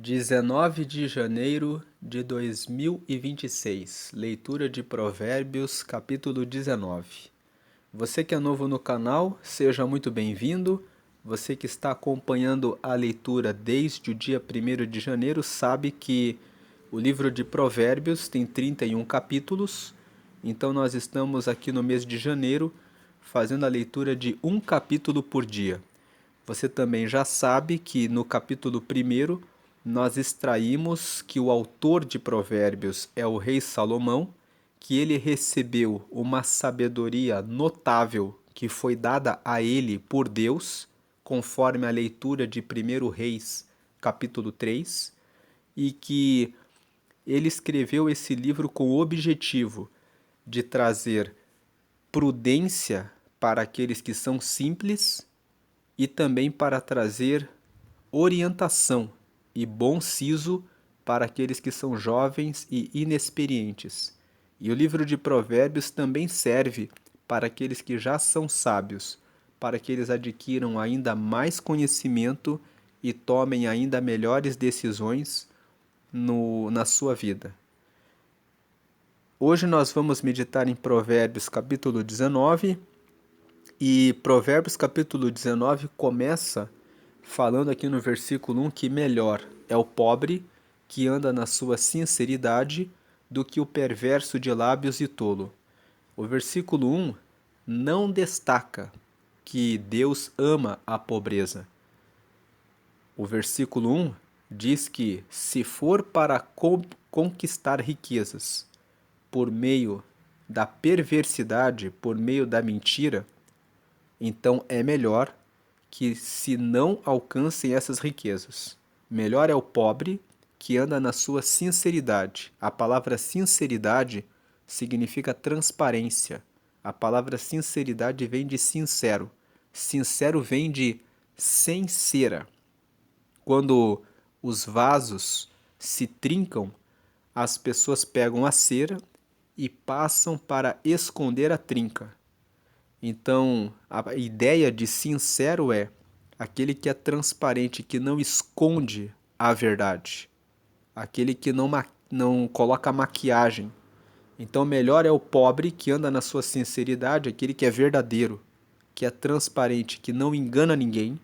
19 de janeiro de 2026, leitura de Provérbios, capítulo 19. Você que é novo no canal, seja muito bem-vindo. Você que está acompanhando a leitura desde o dia 1º de janeiro sabe que o livro de Provérbios tem 31 capítulos, então nós estamos aqui no mês de janeiro fazendo a leitura de um capítulo por dia. Você também já sabe que no capítulo 1º nós extraímos que o autor de Provérbios é o rei Salomão, que ele recebeu uma sabedoria notável que foi dada a ele por Deus, conforme a leitura de 1 Reis, capítulo 3, e que ele escreveu esse livro com o objetivo de trazer prudência para aqueles que são simples e também para trazer orientação e bom siso para aqueles que são jovens e inexperientes. E o livro de Provérbios também serve para aqueles que já são sábios, para que eles adquiram ainda mais conhecimento e tomem ainda melhores decisões na sua vida. Hoje nós vamos meditar em Provérbios capítulo 19, e Provérbios capítulo 19 começa falando aqui no versículo 1 que melhor é o pobre que anda na sua sinceridade do que o perverso de lábios e tolo. O versículo 1 não destaca que Deus ama a pobreza. O versículo 1 diz que se for para conquistar riquezas por meio da perversidade, por meio da mentira, então é melhor que se não alcancem essas riquezas. Melhor é o pobre que anda na sua sinceridade. A palavra sinceridade significa transparência. A palavra sinceridade vem de sincero. Sincero vem de sem cera. Quando os vasos se trincam, as pessoas pegam a cera e passam para esconder a trinca. Então, a ideia de sincero é aquele que é transparente, que não esconde a verdade, aquele que não coloca maquiagem. Então, melhor é o pobre que anda na sua sinceridade, aquele que é verdadeiro, que é transparente, que não engana ninguém,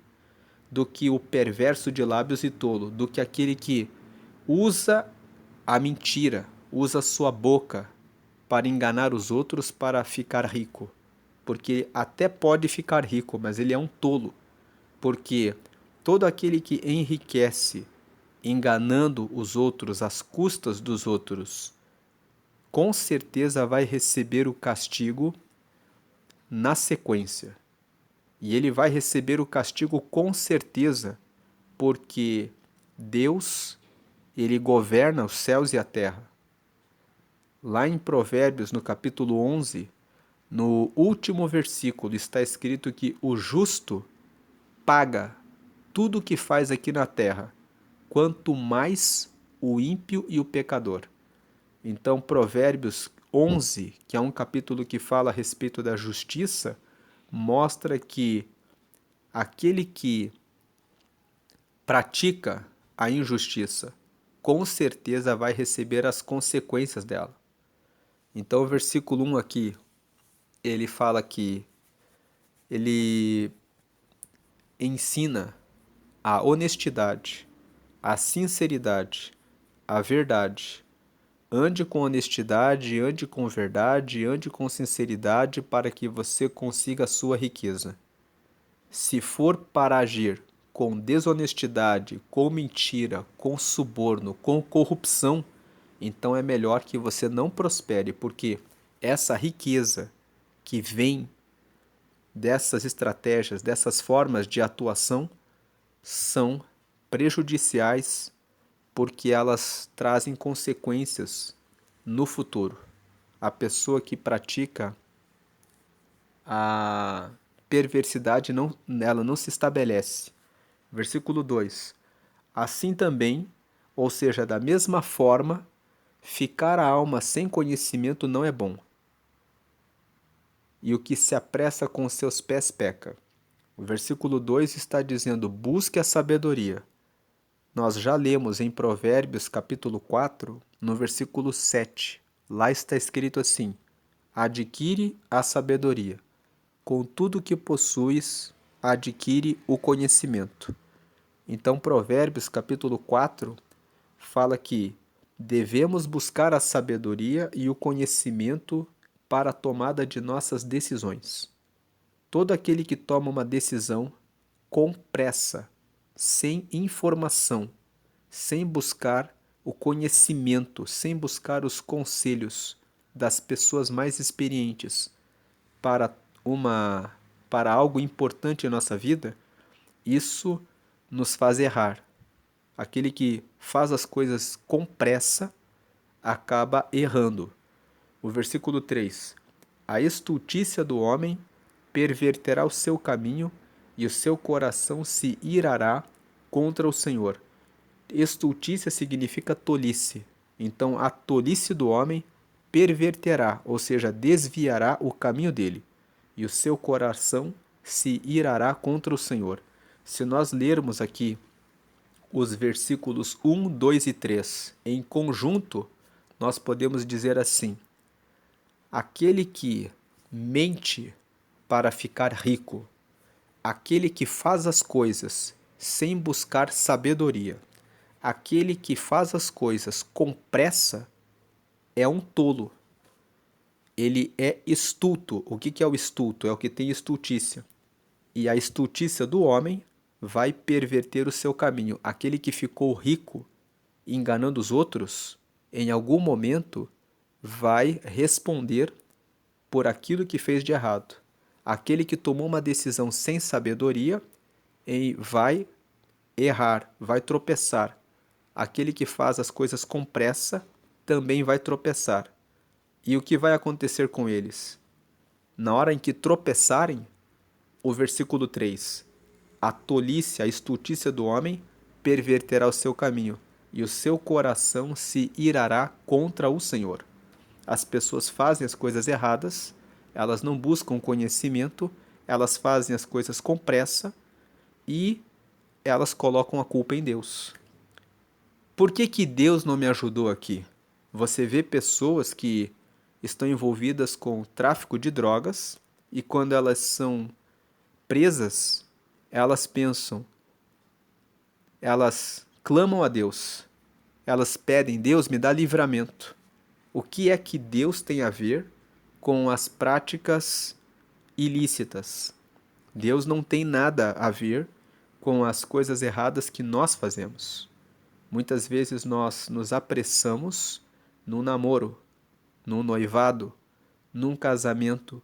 do que o perverso de lábios e tolo, do que aquele que usa a mentira, usa a sua boca para enganar os outros para ficar rico. Porque até pode ficar rico, mas ele é um tolo. Porque todo aquele que enriquece enganando os outros às custas dos outros, com certeza vai receber o castigo na sequência. E ele vai receber o castigo com certeza, porque Deus, ele governa os céus e a terra. Lá em Provérbios, no capítulo 11, no último versículo, está escrito que o justo paga tudo o que faz aqui na terra, quanto mais o ímpio e o pecador. Então, Provérbios 11, que é um capítulo que fala a respeito da justiça, mostra que aquele que pratica a injustiça, com certeza vai receber as consequências dela. Então, o versículo 1 aqui, ele fala que ele ensina a honestidade, a sinceridade, a verdade. Ande com honestidade, ande com verdade, ande com sinceridade para que você consiga a sua riqueza. Se for para agir com desonestidade, com mentira, com suborno, com corrupção, então é melhor que você não prospere, porque essa riqueza que vem dessas estratégias, dessas formas de atuação, são prejudiciais porque elas trazem consequências no futuro. A pessoa que pratica a perversidade, ela não se estabelece. Versículo 2. Assim também, ou seja, da mesma forma, ficar a alma sem conhecimento não é bom. E o que se apressa com seus pés peca. O versículo 2 está dizendo: busque a sabedoria. Nós já lemos em Provérbios capítulo 4, no versículo 7. Lá está escrito assim: adquire a sabedoria, com tudo que possuis, adquire o conhecimento. Então, Provérbios capítulo 4 fala que devemos buscar a sabedoria e o conhecimento para a tomada de nossas decisões. Todo aquele que toma uma decisão com pressa, sem informação, sem buscar o conhecimento, sem buscar os conselhos das pessoas mais experientes para para algo importante em nossa vida, isso nos faz errar. Aquele que faz as coisas com pressa acaba errando. O versículo 3: a estultícia do homem perverterá o seu caminho e o seu coração se irará contra o Senhor. Estultícia significa tolice. Então, a tolice do homem perverterá, ou seja, desviará o caminho dele, e o seu coração se irará contra o Senhor. Se nós lermos aqui os versículos 1, 2 e 3 em conjunto, nós podemos dizer assim: aquele que mente para ficar rico, aquele que faz as coisas sem buscar sabedoria, aquele que faz as coisas com pressa é um tolo. Ele é estulto. O que é o estulto? É o que tem estultícia. E a estultícia do homem vai perverter o seu caminho. Aquele que ficou rico enganando os outros, em algum momento vai responder por aquilo que fez de errado. Aquele que tomou uma decisão sem sabedoria vai errar, vai tropeçar. Aquele que faz as coisas com pressa também vai tropeçar. E o que vai acontecer com eles? Na hora em que tropeçarem, o versículo 3: a tolice, a estultícia do homem perverterá o seu caminho, e o seu coração se irará contra o Senhor. As pessoas fazem as coisas erradas, elas não buscam conhecimento, elas fazem as coisas com pressa e elas colocam a culpa em Deus. Por que Deus não me ajudou aqui? Você vê pessoas que estão envolvidas com tráfico de drogas e quando elas são presas, elas pensam, elas clamam a Deus, elas pedem: Deus, me dá livramento. O que é que Deus tem a ver com as práticas ilícitas? Deus não tem nada a ver com as coisas erradas que nós fazemos. Muitas vezes nós nos apressamos num namoro, num noivado, num casamento.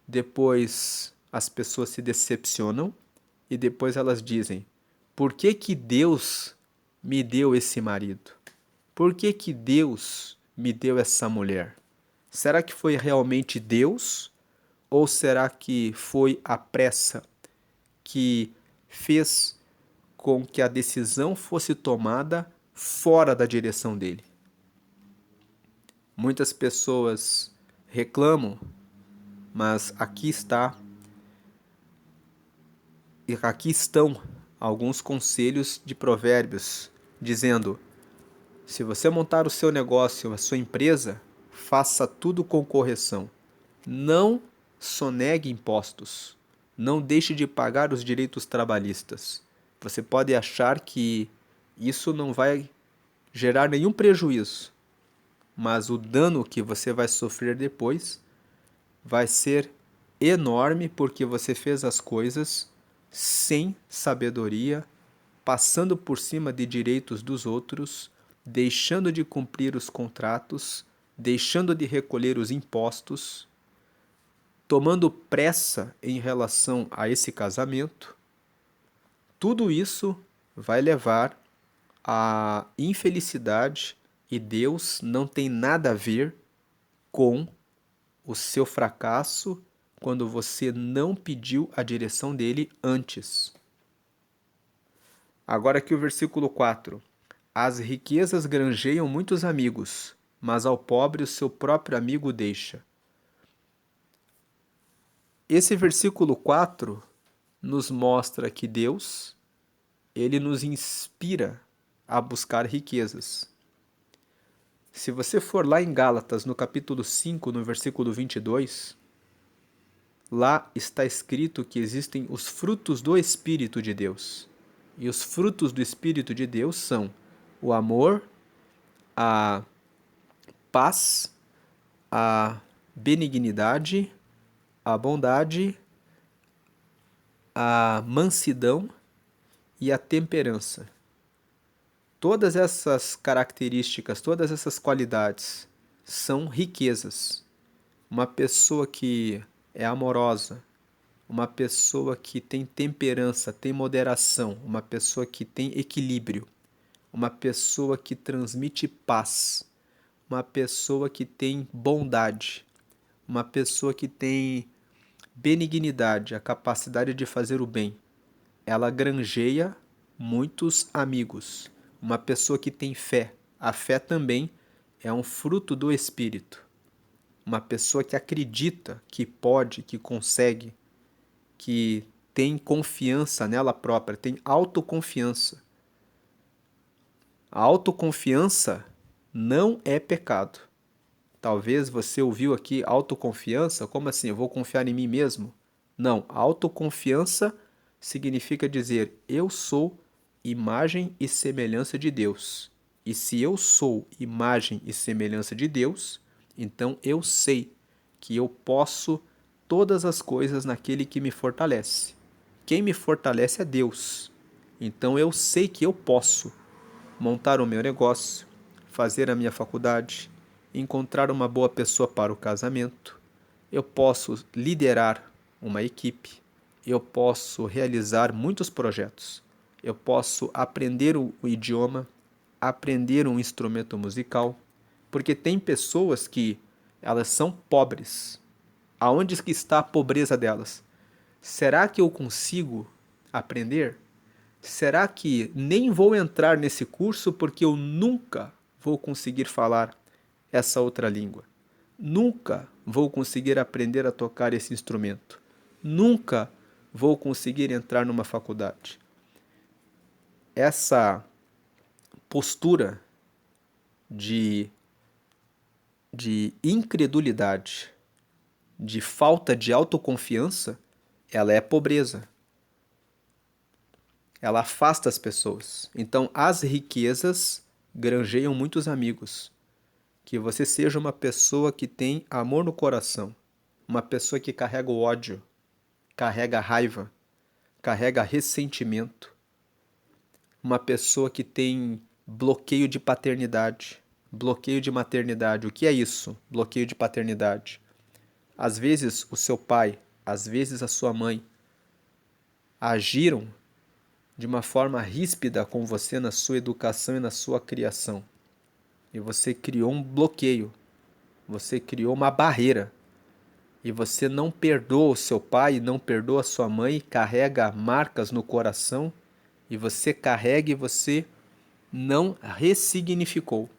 Depois as pessoas se decepcionam e depois elas dizem: por que Deus me deu esse marido? Por que Deus me deu essa mulher? Será que foi realmente Deus? Ou será que foi a pressa que fez com que a decisão fosse tomada fora da direção dele? Muitas pessoas reclamam, mas aqui estão alguns conselhos de Provérbios dizendo: se você montar o seu negócio, a sua empresa, faça tudo com correção. Não sonegue impostos. Não deixe de pagar os direitos trabalhistas. Você pode achar que isso não vai gerar nenhum prejuízo, mas o dano que você vai sofrer depois vai ser enorme porque você fez as coisas sem sabedoria, passando por cima de direitos dos outros, deixando de cumprir os contratos, deixando de recolher os impostos, tomando pressa em relação a esse casamento. Tudo isso vai levar à infelicidade e Deus não tem nada a ver com o seu fracasso quando você não pediu a direção dele antes. Agora aqui o versículo 4. As riquezas granjeiam muitos amigos, mas ao pobre o seu próprio amigo deixa. Esse versículo 4 nos mostra que Deus, ele nos inspira a buscar riquezas. Se você for lá em Gálatas, no capítulo 5, no versículo 22, lá está escrito que existem os frutos do Espírito de Deus. E os frutos do Espírito de Deus são o amor, a paz, a benignidade, a bondade, a mansidão e a temperança. Todas essas características, todas essas qualidades são riquezas. Uma pessoa que é amorosa, uma pessoa que tem temperança, tem moderação, uma pessoa que tem equilíbrio, uma pessoa que transmite paz, uma pessoa que tem bondade, uma pessoa que tem benignidade, a capacidade de fazer o bem. Ela granjeia muitos amigos. Uma pessoa que tem fé. A fé também é um fruto do Espírito. Uma pessoa que acredita que pode, que consegue, que tem confiança nela própria, tem autoconfiança. A autoconfiança não é pecado. Talvez você ouviu aqui autoconfiança, como assim? Eu vou confiar em mim mesmo? Não, autoconfiança significa dizer eu sou imagem e semelhança de Deus. E se eu sou imagem e semelhança de Deus, então eu sei que eu posso todas as coisas naquele que me fortalece. Quem me fortalece é Deus. Então eu sei que eu posso montar o meu negócio, fazer a minha faculdade, encontrar uma boa pessoa para o casamento. Eu posso liderar uma equipe. Eu posso realizar muitos projetos. Eu posso aprender o idioma, aprender um instrumento musical, porque tem pessoas que elas são pobres. Aonde que está a pobreza delas? Será que eu consigo aprender? Será que nem vou entrar nesse curso porque eu nunca vou conseguir falar essa outra língua? Nunca vou conseguir aprender a tocar esse instrumento. Nunca vou conseguir entrar numa faculdade. Essa postura de, de incredulidade, de falta de autoconfiança, ela é pobreza. Ela afasta as pessoas. Então, as riquezas granjeiam muitos amigos. Que você seja uma pessoa que tem amor no coração, uma pessoa que carrega o ódio, carrega a raiva, carrega ressentimento, uma pessoa que tem bloqueio de paternidade, bloqueio de maternidade. O que é isso? Bloqueio de paternidade. Às vezes o seu pai, às vezes a sua mãe agiram de uma forma ríspida com você na sua educação e na sua criação. E você criou um bloqueio, você criou uma barreira. E você não perdoa o seu pai, não perdoa a sua mãe, carrega marcas no coração, e você carrega e você não ressignificou.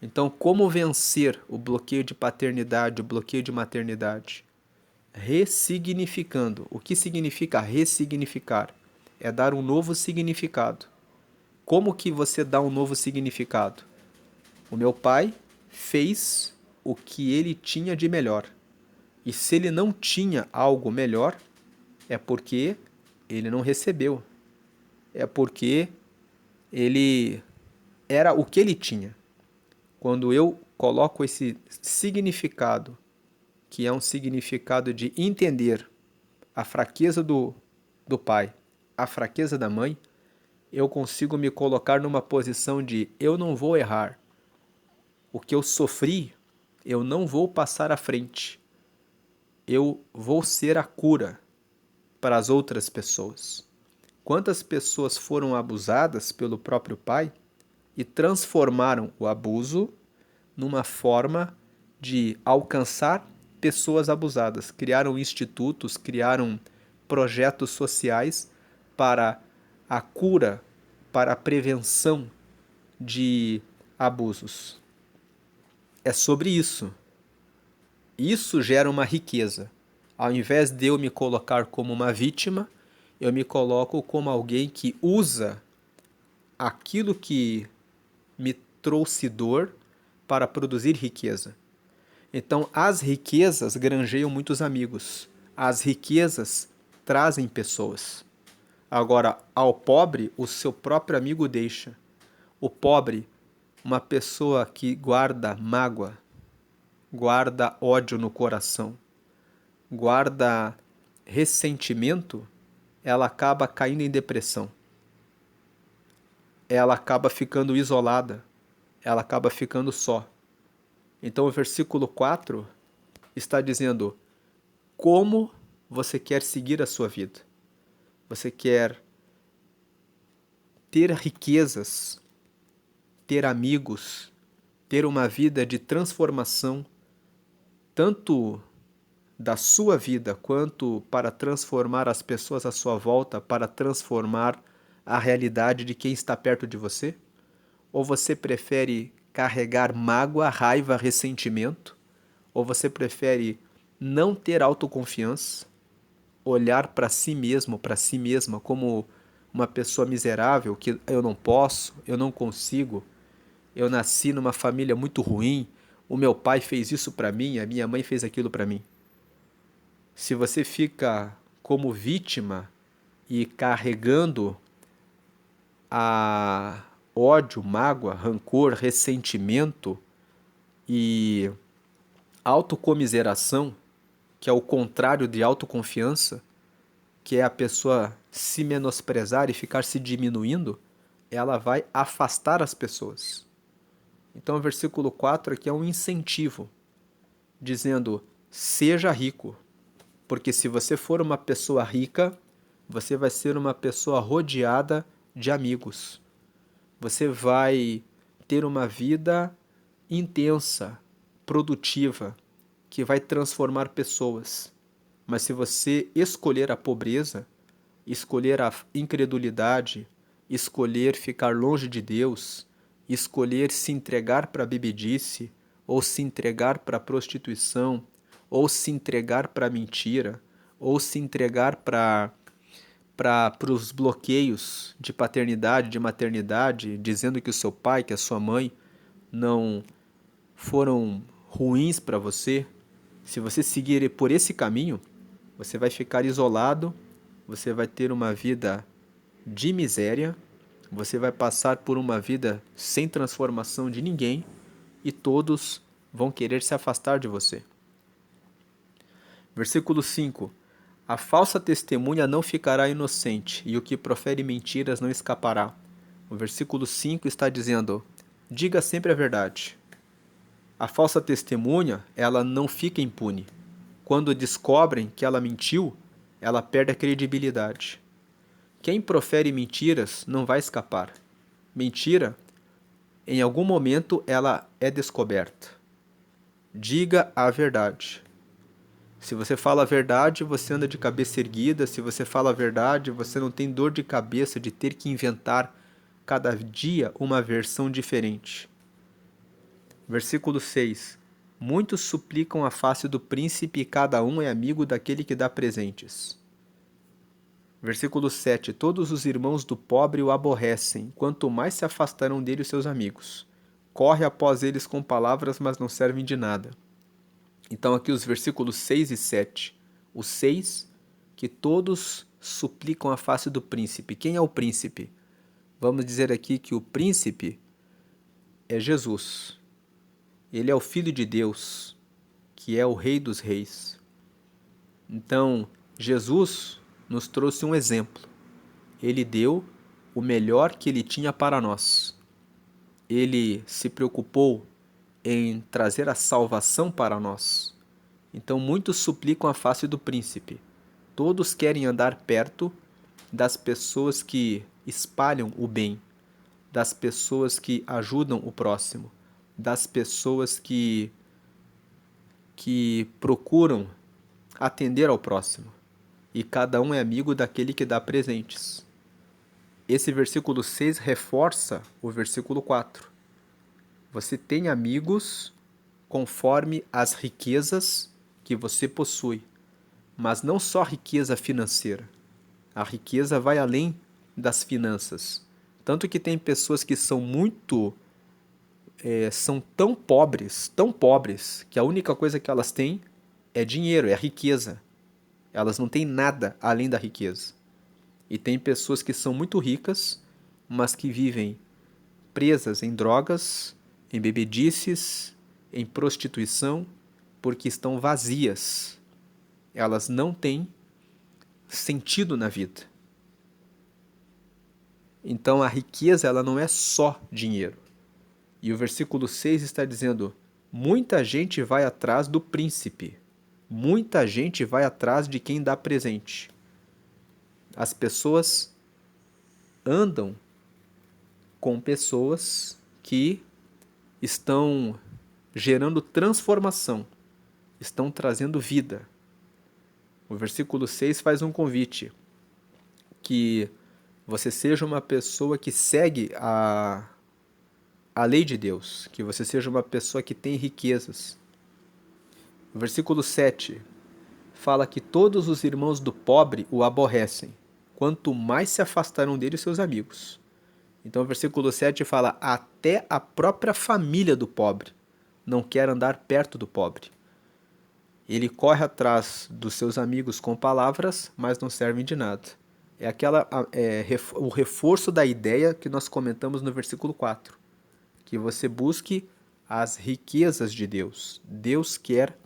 Então, como vencer o bloqueio de paternidade, o bloqueio de maternidade? Ressignificando. O que significa ressignificar? É dar um novo significado. Como que você dá um novo significado? O meu pai fez o que ele tinha de melhor. E se ele não tinha algo melhor, é porque ele não recebeu. É porque ele era o que ele tinha. Quando eu coloco esse significado, que é um significado de entender a fraqueza do pai, a fraqueza da mãe, eu consigo me colocar numa posição de eu não vou errar. O que eu sofri, eu não vou passar à frente. Eu vou ser a cura para as outras pessoas. Quantas pessoas foram abusadas pelo próprio pai e transformaram o abuso numa forma de alcançar pessoas abusadas? Criaram institutos, criaram projetos sociais para a cura, para a prevenção de abusos. É sobre isso. Isso gera uma riqueza. Ao invés de eu me colocar como uma vítima, eu me coloco como alguém que usa aquilo que me trouxe dor para produzir riqueza. Então, as riquezas granjeiam muitos amigos. As riquezas trazem pessoas. Agora, ao pobre, o seu próprio amigo deixa. O pobre, uma pessoa que guarda mágoa, guarda ódio no coração, guarda ressentimento, ela acaba caindo em depressão. Ela acaba ficando isolada. Ela acaba ficando só. Então o versículo 4 está dizendo como você quer seguir a sua vida. Você quer ter riquezas, ter amigos, ter uma vida de transformação, tanto da sua vida quanto para transformar as pessoas à sua volta, para transformar a realidade de quem está perto de você? Ou você prefere carregar mágoa, raiva, ressentimento? Ou você prefere não ter autoconfiança, olhar para si mesmo, para si mesma como uma pessoa miserável, que eu não posso, eu não consigo, eu nasci numa família muito ruim, o meu pai fez isso para mim, a minha mãe fez aquilo para mim. Se você fica como vítima e carregando a ódio, mágoa, rancor, ressentimento e autocomiseração, que é o contrário de autoconfiança, que é a pessoa se menosprezar e ficar se diminuindo, ela vai afastar as pessoas. Então o versículo 4 aqui é um incentivo, dizendo: seja rico, porque se você for uma pessoa rica, você vai ser uma pessoa rodeada de amigos. Você vai ter uma vida intensa, produtiva, que vai transformar pessoas. Mas se você escolher a pobreza, escolher a incredulidade, escolher ficar longe de Deus, escolher se entregar para a bebedice, ou se entregar para a prostituição, ou se entregar para a mentira, ou se entregar para os bloqueios de paternidade, de maternidade, dizendo que o seu pai, que a sua mãe não foram ruins para você, se você seguir por esse caminho, você vai ficar isolado, você vai ter uma vida de miséria, você vai passar por uma vida sem transformação de ninguém e todos vão querer se afastar de você. Versículo 5. A falsa testemunha não ficará inocente, e o que profere mentiras não escapará. O versículo 5 está dizendo: diga sempre a verdade. A falsa testemunha, ela não fica impune. Quando descobrem que ela mentiu, ela perde a credibilidade. Quem profere mentiras não vai escapar. Mentira, em algum momento, ela é descoberta. Diga a verdade. Se você fala a verdade, você anda de cabeça erguida. Se você fala a verdade, você não tem dor de cabeça de ter que inventar cada dia uma versão diferente. Versículo 6. Muitos suplicam a face do príncipe e cada um é amigo daquele que dá presentes. Versículo 7. Todos os irmãos do pobre o aborrecem, quanto mais se afastarão dele os seus amigos. Corre após eles com palavras, mas não servem de nada. Então aqui os versículos 6 e 7. O 6, que todos suplicam a face do príncipe. Quem é o príncipe? Vamos dizer aqui que o príncipe é Jesus. Ele é o Filho de Deus, que é o Rei dos Reis. Então, Jesus nos trouxe um exemplo. Ele deu o melhor que ele tinha para nós. Ele se preocupou em trazer a salvação para nós. Então, muitos suplicam a face do príncipe. Todos querem andar perto das pessoas que espalham o bem, das pessoas que ajudam o próximo, das pessoas que procuram atender ao próximo. E cada um é amigo daquele que dá presentes. Esse versículo 6 reforça o versículo 4. Você tem amigos conforme as riquezas que você possui, mas não só riqueza financeira. A riqueza vai além das finanças. Tanto que tem pessoas que são são tão pobres, que a única coisa que elas têm é dinheiro, é riqueza. Elas não têm nada além da riqueza. E tem pessoas que são muito ricas, mas que vivem presas em drogas, em bebedices, em prostituição, porque estão vazias. Elas não têm sentido na vida. Então a riqueza ela não é só dinheiro. E o versículo 6 está dizendo: muita gente vai atrás do príncipe, muita gente vai atrás de quem dá presente. As pessoas andam com pessoas que estão gerando transformação, estão trazendo vida. O versículo 6 faz um convite, que você seja uma pessoa que segue a lei de Deus, que você seja uma pessoa que tem riquezas. O versículo 7 fala que todos os irmãos do pobre o aborrecem, quanto mais se afastarão dele seus amigos. Então o versículo 7 fala: até a própria família do pobre não quer andar perto do pobre. Ele corre atrás dos seus amigos com palavras, mas não servem de nada. O reforço da ideia que nós comentamos no versículo 4. Que você busque as riquezas de Deus. Deus quer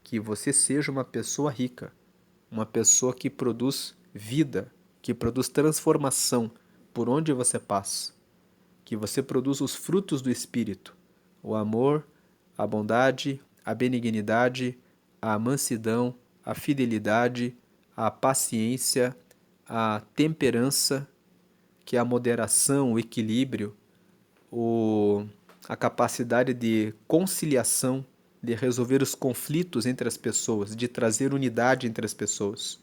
que você seja uma pessoa rica, uma pessoa que produz vida, que produz transformação por onde você passa, que você produz os frutos do Espírito, o amor, a bondade, a benignidade, a mansidão, a fidelidade, a paciência, a temperança, que é a moderação, o equilíbrio, a capacidade de conciliação, de resolver os conflitos entre as pessoas, de trazer unidade entre as pessoas.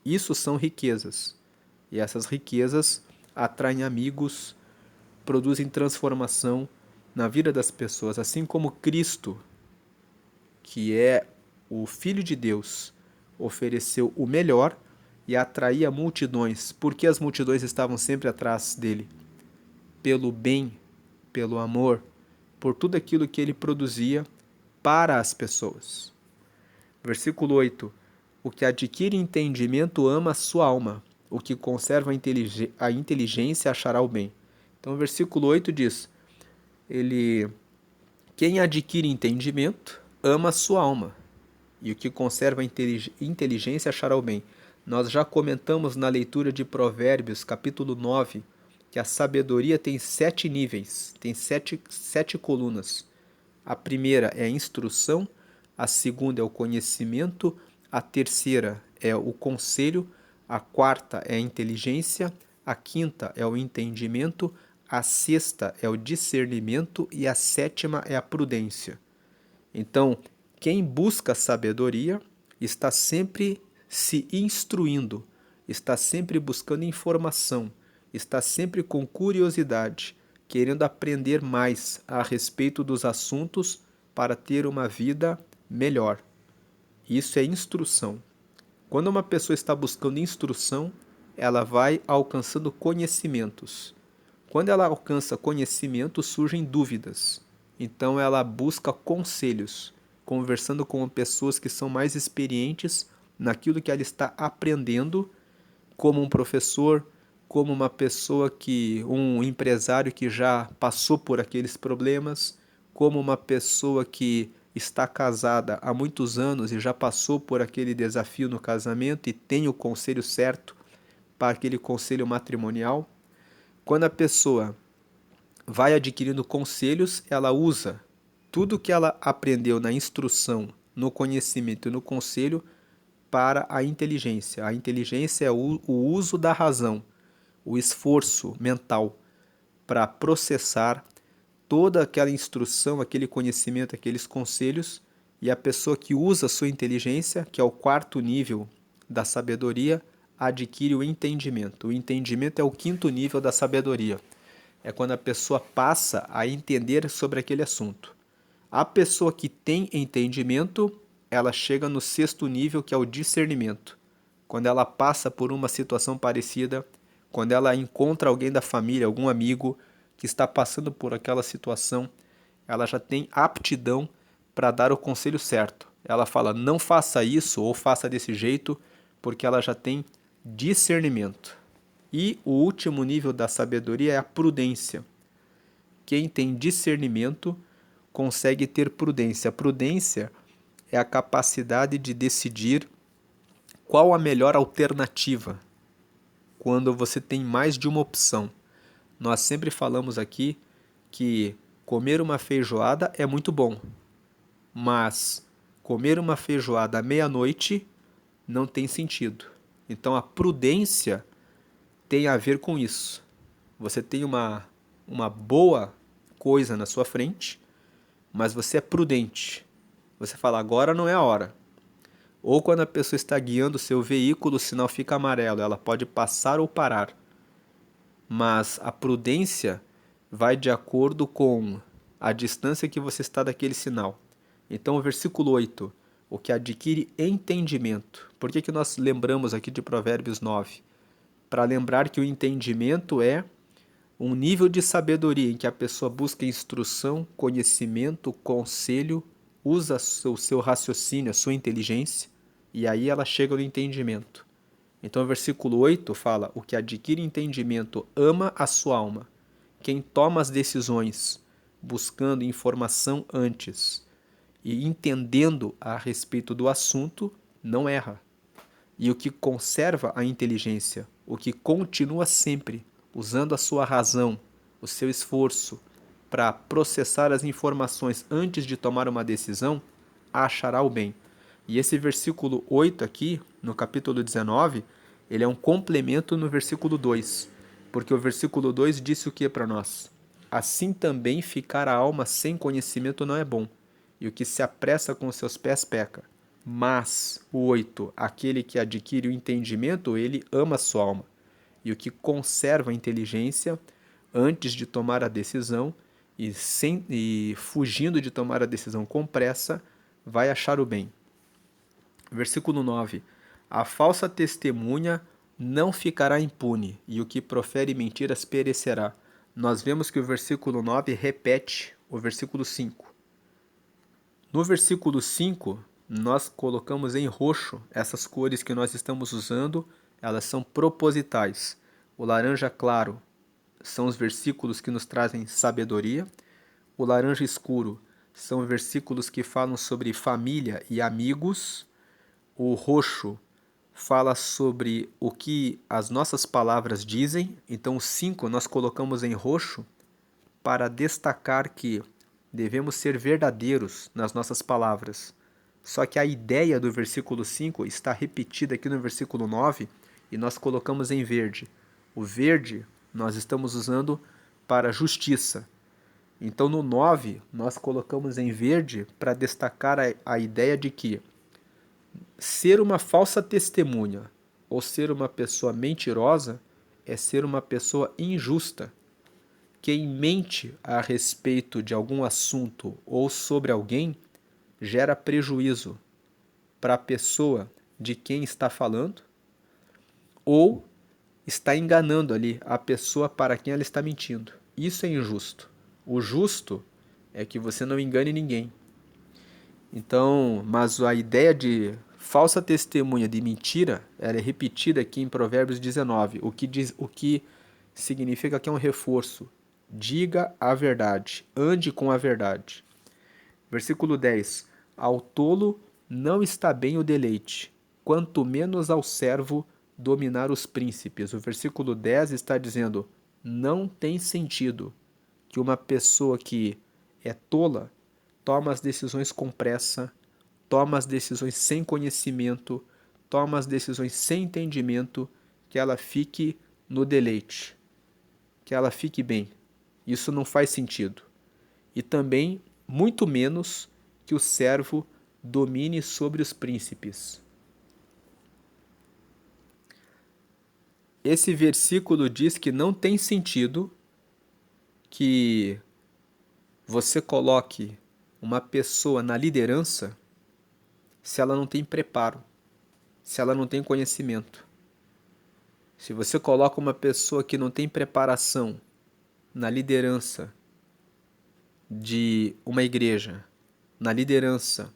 Isso são riquezas. E essas riquezas atraem amigos, produzem transformação na vida das pessoas, assim como Cristo, que é o Filho de Deus, ofereceu o melhor e atraía multidões. Por que as multidões estavam sempre atrás dele? Pelo bem, pelo amor, por tudo aquilo que ele produzia para as pessoas. Versículo 8. O que adquire entendimento ama a sua alma, o que conserva a inteligência achará o bem. Então o versículo 8 diz, quem adquire entendimento ama a sua alma, e o que conserva a inteligência achará o bem. Nós já comentamos na leitura de Provérbios, capítulo 9, que a sabedoria tem 7 níveis, tem sete colunas. A primeira é a instrução, a segunda é o conhecimento, a terceira é o conselho, a quarta é a inteligência, a quinta é o entendimento, a sexta é o discernimento e a sétima é a prudência. Então, quem busca sabedoria está sempre se instruindo, está sempre buscando informação, está sempre com curiosidade, querendo aprender mais a respeito dos assuntos para ter uma vida melhor. Isso é instrução. Quando uma pessoa está buscando instrução, ela vai alcançando conhecimentos. Quando ela alcança conhecimento, surgem dúvidas. Então ela busca conselhos, conversando com pessoas que são mais experientes naquilo que ela está aprendendo, como um professor, como uma pessoa um empresário que já passou por aqueles problemas, como uma pessoa que está casada há muitos anos e já passou por aquele desafio no casamento e tem o conselho certo para aquele conselho matrimonial. Quando a pessoa vai adquirindo conselhos, ela usa tudo que ela aprendeu na instrução, no conhecimento e no conselho para a inteligência. A inteligência é o uso da razão, o esforço mental para processar toda aquela instrução, aquele conhecimento, aqueles conselhos, e a pessoa que usa a sua inteligência, que é o quarto nível da sabedoria, adquire o entendimento. O entendimento é o quinto nível da sabedoria. É quando a pessoa passa a entender sobre aquele assunto. A pessoa que tem entendimento, ela chega no sexto nível, que é o discernimento. Quando ela passa por uma situação parecida quando ela encontra alguém da família, algum amigo que está passando por aquela situação, ela já tem aptidão para dar o conselho certo. Ela fala, não faça isso ou faça desse jeito, porque ela já tem discernimento. E o último nível da sabedoria é a prudência. Quem tem discernimento consegue ter prudência. A prudência é a capacidade de decidir qual a melhor alternativa quando você tem mais de uma opção. Nós sempre falamos aqui que comer uma feijoada é muito bom, mas comer uma feijoada à meia-noite não tem sentido. Então a prudência tem a ver com isso. Você tem uma boa coisa na sua frente, mas você é prudente. Você fala, agora não é a hora. Ou quando a pessoa está guiando o seu veículo, o sinal fica amarelo, ela pode passar ou parar. Mas a prudência vai de acordo com a distância que você está daquele sinal. Então, o versículo 8, o que adquire entendimento. Por que nós lembramos aqui de Provérbios 9? Para lembrar que o entendimento é um nível de sabedoria em que a pessoa busca instrução, conhecimento, conselho, usa o seu raciocínio, a sua inteligência, e aí ela chega no entendimento. Então o versículo 8 fala, o que adquire entendimento ama a sua alma. Quem toma as decisões buscando informação antes e entendendo a respeito do assunto, não erra. E o que conserva a inteligência, o que continua sempre usando a sua razão, o seu esforço para processar as informações antes de tomar uma decisão, achará o bem. E esse versículo 8 aqui, no capítulo 19, ele é um complemento no versículo 2, porque o versículo 2 disse o que para nós? Assim também ficar a alma sem conhecimento não é bom, e o que se apressa com seus pés peca. Mas, o 8, aquele que adquire o entendimento, ele ama a sua alma. E o que conserva a inteligência antes de tomar a decisão e fugindo de tomar a decisão com pressa, vai achar o bem. Versículo 9. A falsa testemunha não ficará impune, e o que profere mentiras perecerá. Nós vemos que o versículo 9 repete o versículo 5. No versículo 5, nós colocamos em roxo essas cores que nós estamos usando, elas são propositais. O laranja claro são os versículos que nos trazem sabedoria. O laranja escuro são versículos que falam sobre família e amigos. O roxo fala sobre o que as nossas palavras dizem. Então, o 5 nós colocamos em roxo para destacar que devemos ser verdadeiros nas nossas palavras. Só que a ideia do versículo 5 está repetida aqui no versículo 9 e nós colocamos em verde. O verde nós estamos usando para justiça. Então no 9 nós colocamos em verde para destacar a ideia de que ser uma falsa testemunha ou ser uma pessoa mentirosa é ser uma pessoa injusta. Quem mente a respeito de algum assunto ou sobre alguém gera prejuízo para a pessoa de quem está falando ou está enganando ali a pessoa para quem ela está mentindo. Isso é injusto. O justo é que você não engane ninguém. Então, mas a ideia de falsa testemunha, de mentira, ela é repetida aqui em Provérbios 19, o que significa que é um reforço. Diga a verdade, ande com a verdade. Versículo 10. Ao tolo não está bem o deleite, quanto menos ao servo dominar os príncipes. O versículo 10 está dizendo, não tem sentido que uma pessoa que é tola toma as decisões com pressa, toma as decisões sem conhecimento, toma as decisões sem entendimento, que ela fique no deleite, que ela fique bem. Isso não faz sentido. E também, muito menos, que o servo domine sobre os príncipes. Esse versículo diz que não tem sentido que você coloque uma pessoa na liderança se ela não tem preparo, se ela não tem conhecimento. Se você coloca uma pessoa que não tem preparação na liderança de uma igreja, na liderança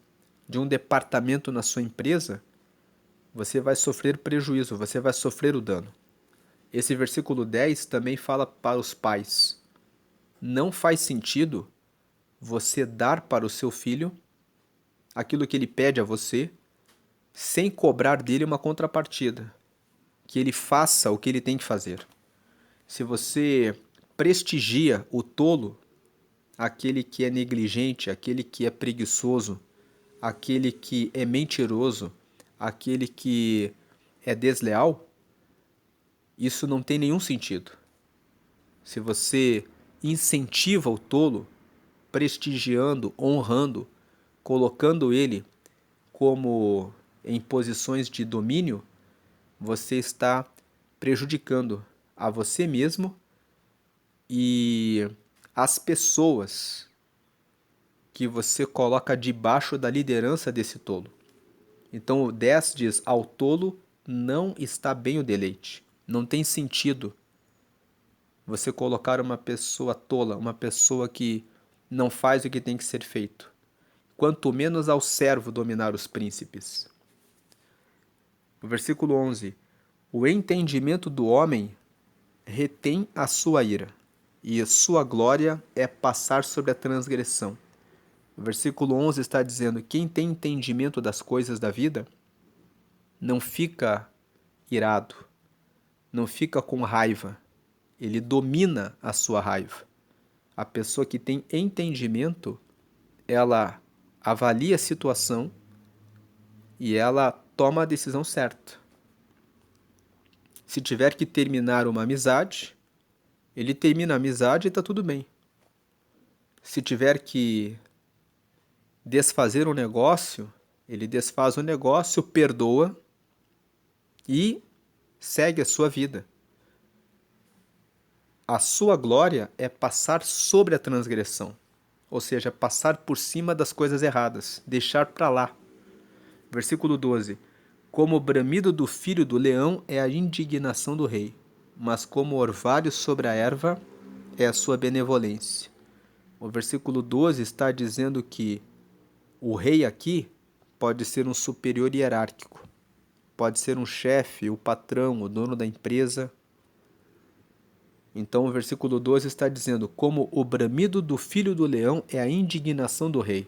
de um departamento na sua empresa, você vai sofrer prejuízo, você vai sofrer o dano. Esse versículo 10 também fala para os pais. Não faz sentido você dar para o seu filho aquilo que ele pede a você, sem cobrar dele uma contrapartida, que ele faça o que ele tem que fazer. Se você prestigia o tolo, aquele que é negligente, aquele que é preguiçoso, aquele que é mentiroso, aquele que é desleal, isso não tem nenhum sentido. Se você incentiva o tolo, prestigiando, honrando, colocando ele como em posições de domínio, você está prejudicando a você mesmo e as pessoas que você coloca debaixo da liderança desse tolo. Então o 10 diz: ao tolo não está bem o deleite. Não tem sentido você colocar uma pessoa tola, uma pessoa que não faz o que tem que ser feito. Quanto menos ao servo dominar os príncipes. O versículo 11: o entendimento do homem retém a sua ira, e a sua glória é passar sobre a transgressão. O versículo 11 está dizendo: quem tem entendimento das coisas da vida não fica irado, não fica com raiva, ele domina a sua raiva. A pessoa que tem entendimento, ela avalia a situação e ela toma a decisão certa. Se tiver que terminar uma amizade, ele termina a amizade e está tudo bem. Se tiver que desfazer um negócio, ele desfaz o negócio, perdoa e segue a sua vida. A sua glória é passar sobre a transgressão, ou seja, passar por cima das coisas erradas, deixar para lá. Versículo 12: como o bramido do filho do leão é a indignação do rei, mas como o orvalho sobre a erva é a sua benevolência. O versículo 12 está dizendo que o rei aqui pode ser um superior hierárquico, pode ser um chefe, o patrão, o dono da empresa. Então o versículo 12 está dizendo: como o bramido do filho do leão é a indignação do rei.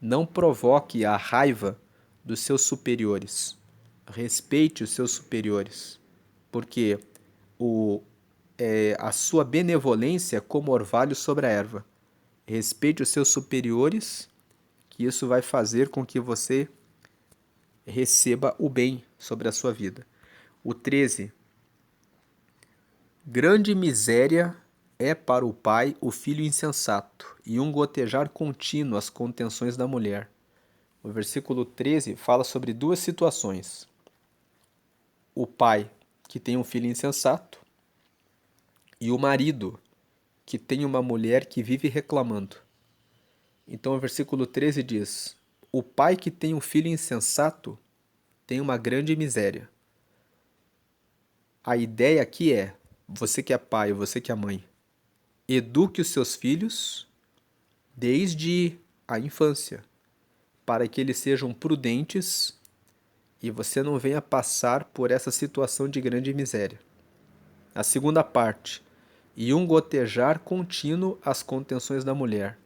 Não provoque a raiva dos seus superiores. Respeite os seus superiores, porque a sua benevolência é como orvalho sobre a erva. Respeite os seus superiores, que isso vai fazer com que você receba o bem sobre a sua vida. O 13: grande miséria é para o pai o filho insensato, e um gotejar contínuo as contenções da mulher. O versículo 13 fala sobre duas situações. O pai que tem um filho insensato e o marido que tem uma mulher que vive reclamando. Então o versículo 13 diz: o pai que tem um filho insensato tem uma grande miséria. A ideia aqui é: você que é pai, você que é mãe, eduque os seus filhos desde a infância, para que eles sejam prudentes e você não venha passar por essa situação de grande miséria. A segunda parte: e um gotejar contínuo às contenções da mulher.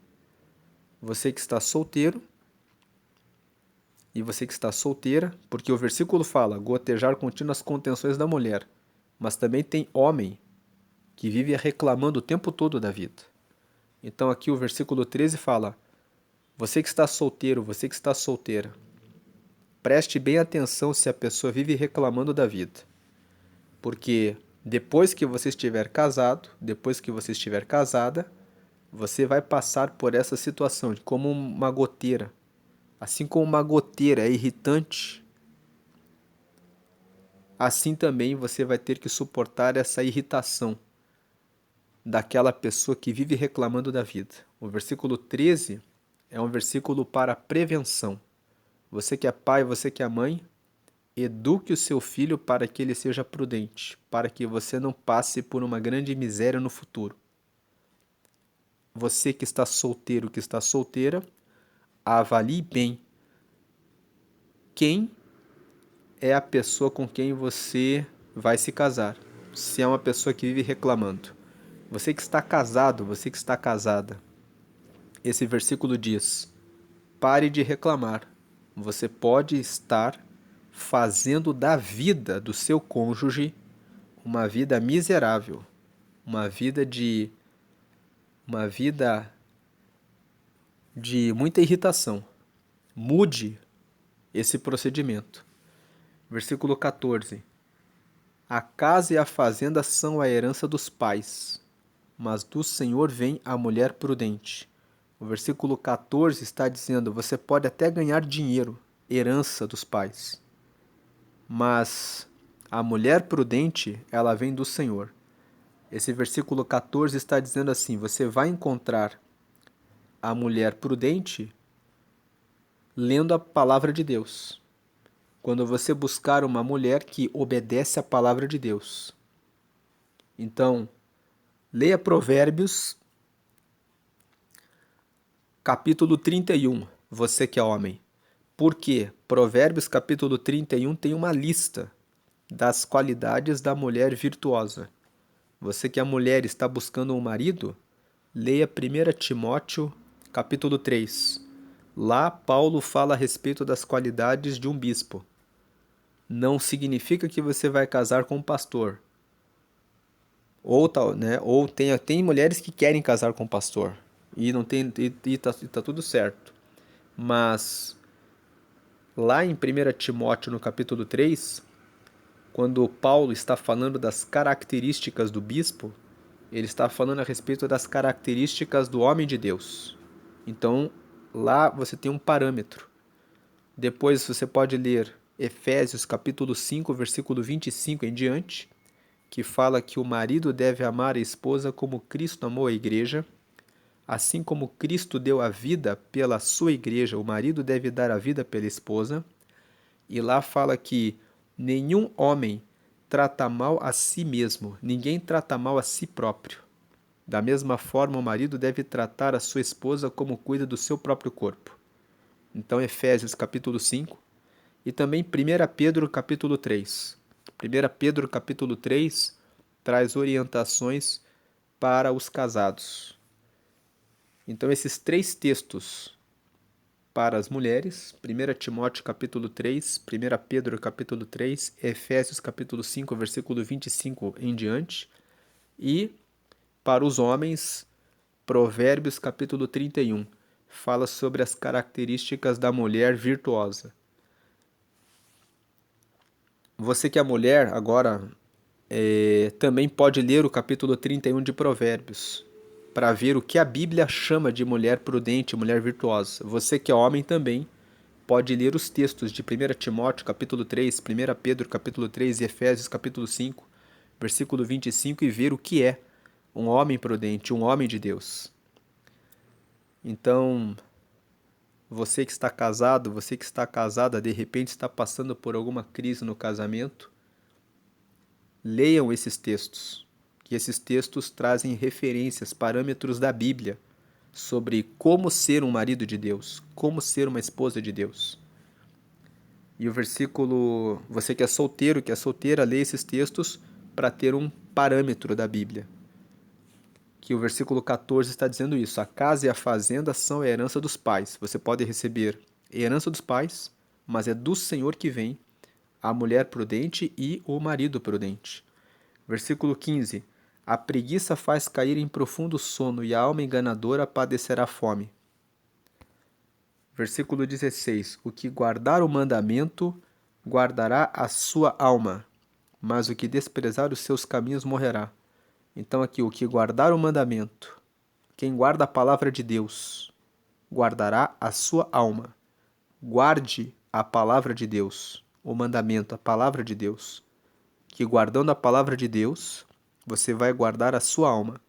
Você que está solteiro, e você que está solteira, porque o versículo fala gotejar contínuo às contenções da mulher, mas também tem homem que vive reclamando o tempo todo da vida. Então aqui o versículo 13 fala: você que está solteiro, você que está solteira, preste bem atenção se a pessoa vive reclamando da vida. Porque depois que você estiver casado, depois que você estiver casada, você vai passar por essa situação de como uma goteira. Assim como uma goteira é irritante, assim também você vai ter que suportar essa irritação daquela pessoa que vive reclamando da vida. O versículo 13 é um versículo para prevenção. Você que é pai, você que é mãe, Eduque o seu filho para que ele seja prudente, para que você não passe por uma grande miséria no futuro. Você que está solteiro, que está solteira, avalie bem quem é a pessoa com quem você vai se casar. Se é uma pessoa que vive reclamando. Você que está casado, você que está casada. Esse versículo diz: pare de reclamar. Você pode estar fazendo da vida do seu cônjuge uma vida miserável, uma vida de muita irritação. Mude esse procedimento. Versículo 14. A casa e a fazenda são a herança dos pais, mas do Senhor vem a mulher prudente. O versículo 14 está dizendo: você pode até ganhar dinheiro, herança dos pais, mas a mulher prudente, ela vem do Senhor. Esse versículo 14 está dizendo assim: você vai encontrar a mulher prudente lendo a palavra de Deus. Quando você buscar uma mulher que obedece à palavra de Deus. Então, leia Provérbios, capítulo 31, você que é homem. Por quê? Provérbios, capítulo 31, tem uma lista das qualidades da mulher virtuosa. Você que é mulher e está buscando um marido, leia 1 Timóteo, capítulo 3. Lá, Paulo fala a respeito das qualidades de um bispo. Não significa que você vai casar com um pastor. Ou tal, né? Ou tem mulheres que querem casar com um pastor e não tem tá tudo certo. Mas lá em 1 Timóteo, no capítulo 3, quando Paulo está falando das características do bispo, ele está falando a respeito das características do homem de Deus. Então, lá você tem um parâmetro. Depois você pode ler Efésios capítulo 5, versículo 25 em diante, que fala que o marido deve amar a esposa como Cristo amou a igreja. Assim como Cristo deu a vida pela sua igreja, o marido deve dar a vida pela esposa. E lá fala que nenhum homem trata mal a si mesmo, ninguém trata mal a si próprio. Da mesma forma, o marido deve tratar a sua esposa como cuida do seu próprio corpo. Então, Efésios capítulo 5 e também 1 Pedro capítulo 3. 1 Pedro capítulo 3 traz orientações para os casados. Então, esses três textos para as mulheres, 1 Timóteo capítulo 3, 1 Pedro capítulo 3, Efésios capítulo 5, versículo 25 em diante, e para os homens, Provérbios capítulo 31, fala sobre as características da mulher virtuosa. Você que é mulher, agora, também pode ler o capítulo 31 de Provérbios, para ver o que a Bíblia chama de mulher prudente, mulher virtuosa. Você que é homem também pode ler os textos de 1 Timóteo, capítulo 3, 1 Pedro, capítulo 3 e Efésios, capítulo 5, versículo 25 e ver o que é um homem prudente, um homem de Deus. Então, você que está casado, você que está casada, de repente está passando por alguma crise no casamento, leiam esses textos, que esses textos trazem referências, parâmetros da Bíblia sobre como ser um marido de Deus, como ser uma esposa de Deus. E o versículo, você que é solteiro, que é solteira, lê esses textos para ter um parâmetro da Bíblia. Que o versículo 14 está dizendo isso: a casa e a fazenda são a herança dos pais. Você pode receber herança dos pais, mas é do Senhor que vem a mulher prudente e o marido prudente. Versículo 15: a preguiça faz cair em profundo sono e a alma enganadora padecerá fome. Versículo 16: o que guardar o mandamento guardará a sua alma, mas o que desprezar os seus caminhos morrerá. Então aqui, o que guardar o mandamento, quem guarda a palavra de Deus, guardará a sua alma. Guarde a palavra de Deus, o mandamento, a palavra de Deus. Que guardando a palavra de Deus, você vai guardar a sua alma.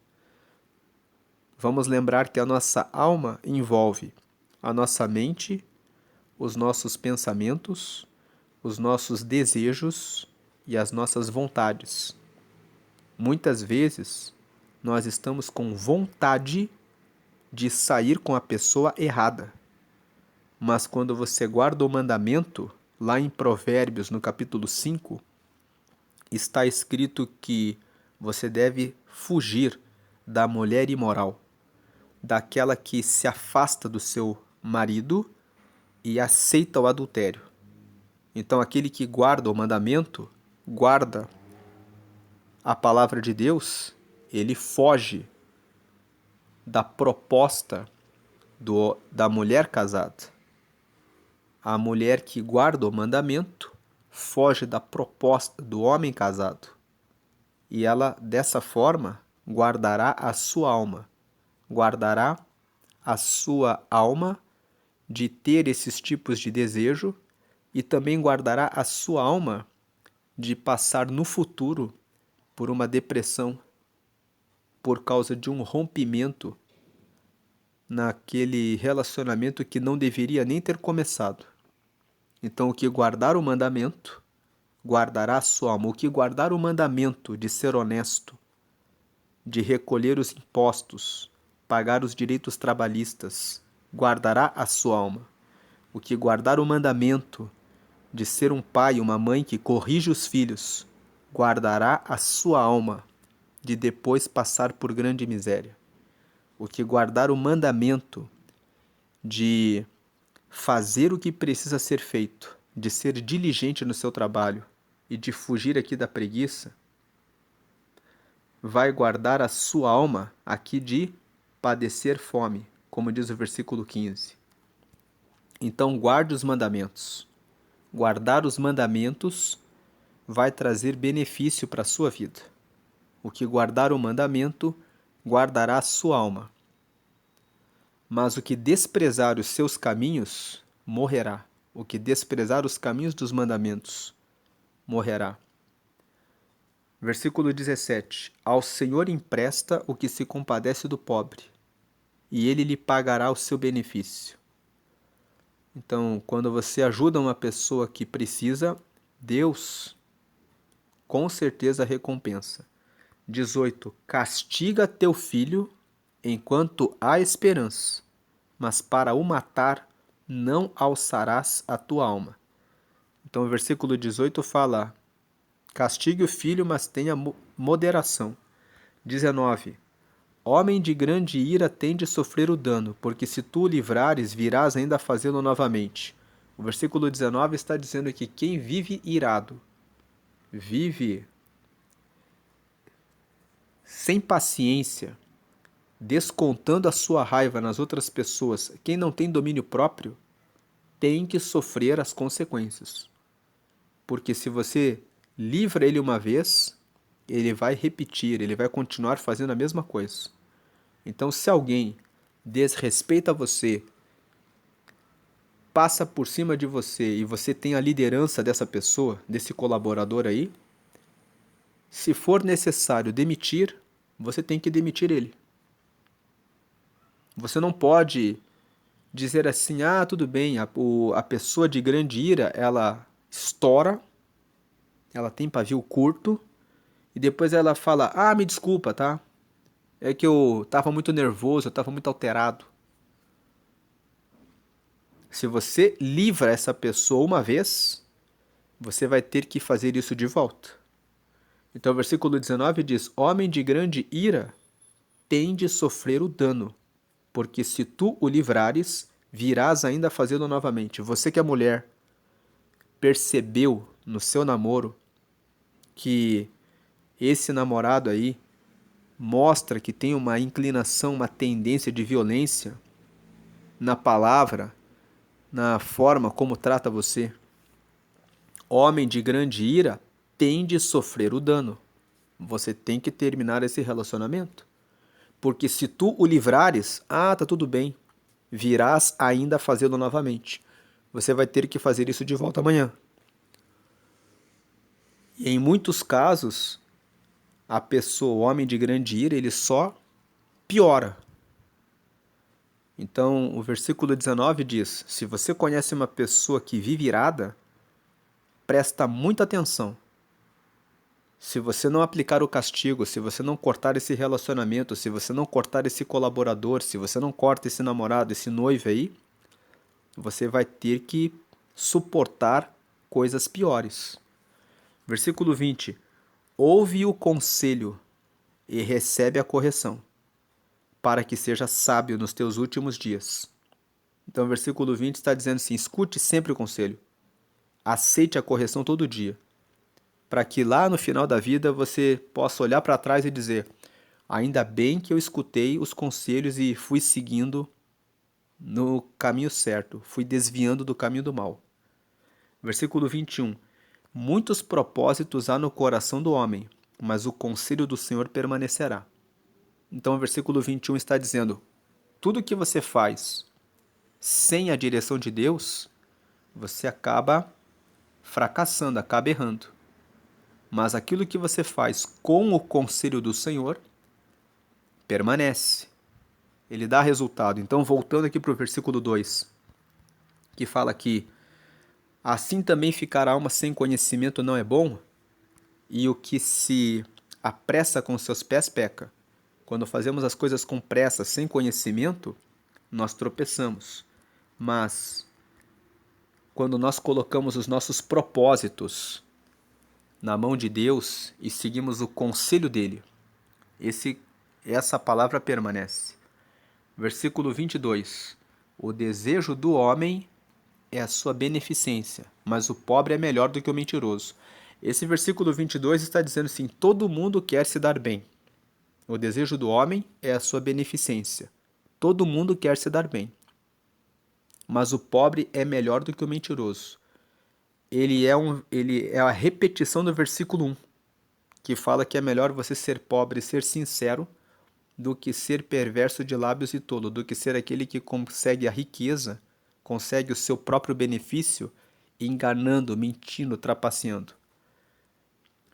Vamos lembrar que a nossa alma envolve a nossa mente, os nossos pensamentos, os nossos desejos e as nossas vontades. Muitas vezes, nós estamos com vontade de sair com a pessoa errada. Mas quando você guarda o mandamento, lá em Provérbios, no capítulo 5, está escrito que você deve fugir da mulher imoral, daquela que se afasta do seu marido e aceita o adultério. Então, aquele que guarda o mandamento, guarda a palavra de Deus, ele foge da proposta da mulher casada. A mulher que guarda o mandamento foge da proposta do homem casado. E ela, dessa forma, guardará a sua alma. Guardará a sua alma de ter esses tipos de desejo e também guardará a sua alma de passar no futuro por uma depressão por causa de um rompimento naquele relacionamento que não deveria nem ter começado. Então, o que guardar o mandamento, guardará a sua alma. O que guardar o mandamento de ser honesto, de recolher os impostos, pagar os direitos trabalhistas, guardará a sua alma. O que guardar o mandamento de ser um pai e uma mãe que corrige os filhos, guardará a sua alma de depois passar por grande miséria. O que guardar o mandamento de fazer o que precisa ser feito, de ser diligente no seu trabalho e de fugir aqui da preguiça, vai guardar a sua alma aqui de padecer fome, como diz o versículo 15. Então guarde os mandamentos. Guardar os mandamentos vai trazer benefício para a sua vida. O que guardar o mandamento, guardará a sua alma. Mas o que desprezar os seus caminhos, morrerá. O que desprezar os caminhos dos mandamentos, morrerá. Versículo 17. Ao Senhor empresta o que se compadece do pobre, e ele lhe pagará o seu benefício. Então, quando você ajuda uma pessoa que precisa, Deus com certeza recompensa. 18. Castiga teu filho enquanto há esperança, mas para o matar não alçarás a tua alma. Então o versículo 18 fala: castigue o filho, mas tenha moderação. 19. Homem de grande ira tem de sofrer o dano, porque se tu o livrares, virás ainda a fazê-lo novamente. O versículo 19 está dizendo que quem vive irado, vive sem paciência, descontando a sua raiva nas outras pessoas, quem não tem domínio próprio, tem que sofrer as consequências. Porque se você livra ele uma vez, ele vai repetir, ele vai continuar fazendo a mesma coisa. Então, se alguém desrespeita você, passa por cima de você e você tem a liderança dessa pessoa, desse colaborador aí, se for necessário demitir, você tem que demitir ele. Você não pode dizer assim, ah, tudo bem, a pessoa de grande ira, ela estoura, ela tem pavio curto, e depois ela fala, ah, me desculpa, tá? É que eu estava muito nervoso, eu estava muito alterado. Se você livra essa pessoa uma vez, você vai ter que fazer isso de volta. Então o versículo 19 diz, homem de grande ira tem de sofrer o dano, porque se tu o livrares, virás ainda a fazê-lo novamente. Você que é mulher, percebeu no seu namoro que esse namorado aí mostra que tem uma inclinação, uma tendência de violência na palavra, na forma como trata você. Homem de grande ira tem de sofrer o dano. Você tem que terminar esse relacionamento. Porque se tu o livrares, tá tudo bem, virás ainda a fazê-lo novamente. Você vai ter que fazer isso de volta amanhã. E em muitos casos, a pessoa, o homem de grande ira, ele só piora. Então, o versículo 19 diz, se você conhece uma pessoa que vive irada, presta muita atenção. Se você não aplicar o castigo, se você não cortar esse relacionamento, se você não cortar esse colaborador, se você não corta esse namorado, esse noivo aí, você vai ter que suportar coisas piores. Versículo 20. Ouve o conselho e recebe a correção, para que seja sábio nos teus últimos dias. Então, o versículo 20 está dizendo assim: escute sempre o conselho, aceite a correção todo dia, para que lá no final da vida você possa olhar para trás e dizer: ainda bem que eu escutei os conselhos e fui seguindo no caminho certo, fui desviando do caminho do mal. Versículo 21. Muitos propósitos há no coração do homem, mas o conselho do Senhor permanecerá. Então o versículo 21 está dizendo: tudo que você faz sem a direção de Deus, você acaba fracassando, acaba errando. Mas aquilo que você faz com o conselho do Senhor, permanece. Ele dá resultado. Então, voltando aqui para o versículo 2, que fala que assim também ficar a alma sem conhecimento não é bom, e o que se apressa com seus pés peca. Quando fazemos as coisas com pressa, sem conhecimento, nós tropeçamos. Mas quando nós colocamos os nossos propósitos na mão de Deus e seguimos o conselho dele, essa palavra permanece. Versículo 22. O desejo do homem é a sua beneficência, mas o pobre é melhor do que o mentiroso. Esse versículo 22 está dizendo assim: todo mundo quer se dar bem. O desejo do homem é a sua beneficência. Todo mundo quer se dar bem. Mas o pobre é melhor do que o mentiroso. Ele é a repetição do versículo 1, que fala que é melhor você ser pobre e ser sincero do que ser perverso de lábios e tolo, do que ser aquele que consegue a riqueza, consegue o seu próprio benefício, enganando, mentindo, trapaceando.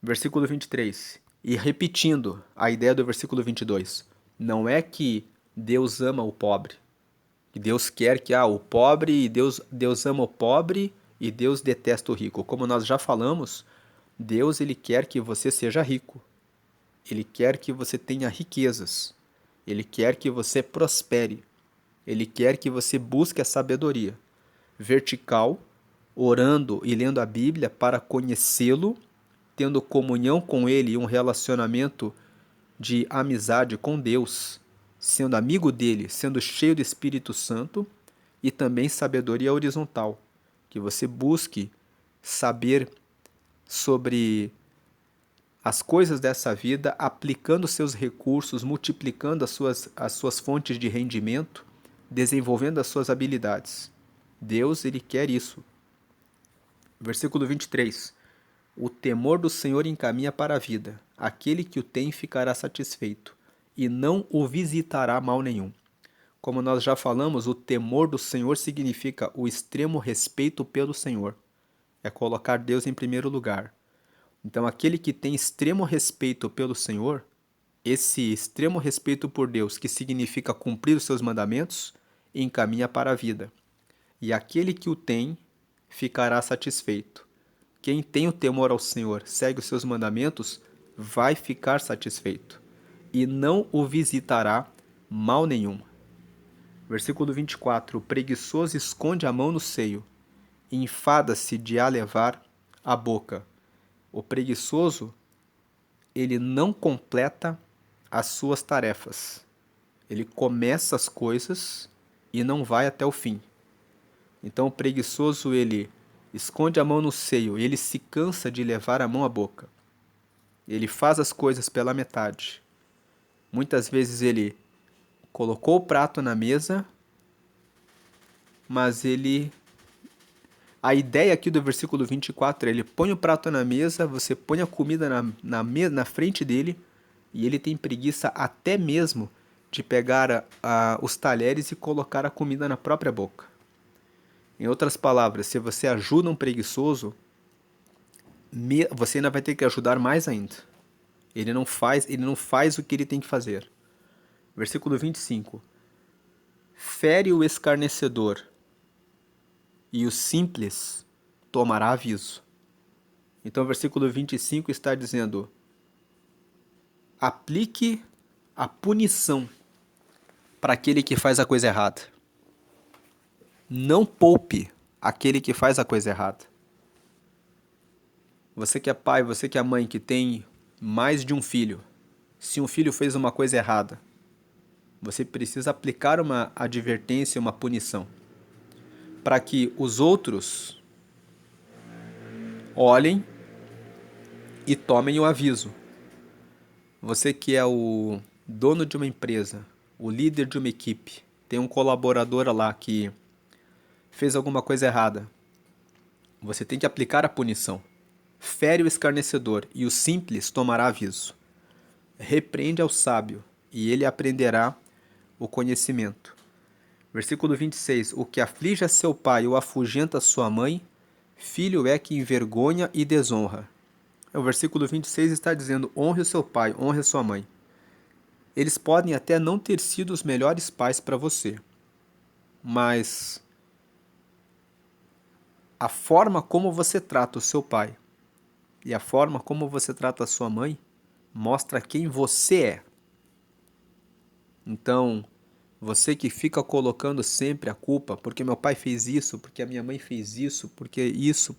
Versículo 23. E repetindo a ideia do versículo 22. Não é que Deus ama o pobre. Que Deus quer que o pobre, Deus ama o pobre e Deus detesta o rico. Como nós já falamos, Deus ele quer que você seja rico. Ele quer que você tenha riquezas. Ele quer que você prospere. Ele quer que você busque a sabedoria vertical, orando e lendo a Bíblia para conhecê-lo, tendo comunhão com ele e um relacionamento de amizade com Deus, sendo amigo dele, sendo cheio do Espírito Santo, e também sabedoria horizontal, que você busque saber sobre as coisas dessa vida, aplicando seus recursos, multiplicando as suas fontes de rendimento, desenvolvendo as suas habilidades. Deus, ele quer isso. Versículo 23. O temor do Senhor encaminha para a vida. Aquele que o tem ficará satisfeito, e não o visitará mal nenhum. Como nós já falamos, o temor do Senhor significa o extremo respeito pelo Senhor. É colocar Deus em primeiro lugar. Então, aquele que tem extremo respeito pelo Senhor, esse extremo respeito por Deus, que significa cumprir os seus mandamentos, encaminha para a vida. E aquele que o tem ficará satisfeito. Quem tem o temor ao Senhor, segue os seus mandamentos, vai ficar satisfeito, e não o visitará mal nenhum. Versículo 24. O preguiçoso esconde a mão no seio, e enfada-se de a levar à boca. O preguiçoso, ele não completa as suas tarefas. Ele começa as coisas e não vai até o fim. Então o preguiçoso, ele esconde a mão no seio, ele se cansa de levar a mão à boca. Ele faz as coisas pela metade. Muitas vezes ele colocou o prato na mesa, mas a ideia aqui do versículo 24 é: ele põe o prato na mesa, você põe a comida na frente dele, e ele tem preguiça até mesmo de pegar os talheres e colocar a comida na própria boca. Em outras palavras, se você ajuda um preguiçoso, você ainda vai ter que ajudar mais ainda. Ele não faz o que ele tem que fazer. Versículo 25. Fere o escarnecedor, e o simples tomará aviso. Então o versículo 25 está dizendo: aplique a punição para aquele que faz a coisa errada. Não poupe aquele que faz a coisa errada. Você que é pai, você que é mãe, que tem mais de um filho, se um filho fez uma coisa errada, você precisa aplicar uma advertência, uma punição, para que os outros olhem e tomem o aviso. Você que é o dono de uma empresa, o líder de uma equipe, tem um colaborador lá que fez alguma coisa errada, você tem que aplicar a punição. Fere o escarnecedor e o simples tomará aviso. Repreende ao sábio e ele aprenderá o conhecimento. Versículo 26. O que aflige a seu pai ou afugenta sua mãe, filho é que envergonha e desonra. O versículo 26 está dizendo: honre o seu pai, honre a sua mãe. Eles podem até não ter sido os melhores pais para você, mas a forma como você trata o seu pai e a forma como você trata a sua mãe mostra quem você é. Então, você que fica colocando sempre a culpa, porque meu pai fez isso, porque a minha mãe fez isso, porque isso,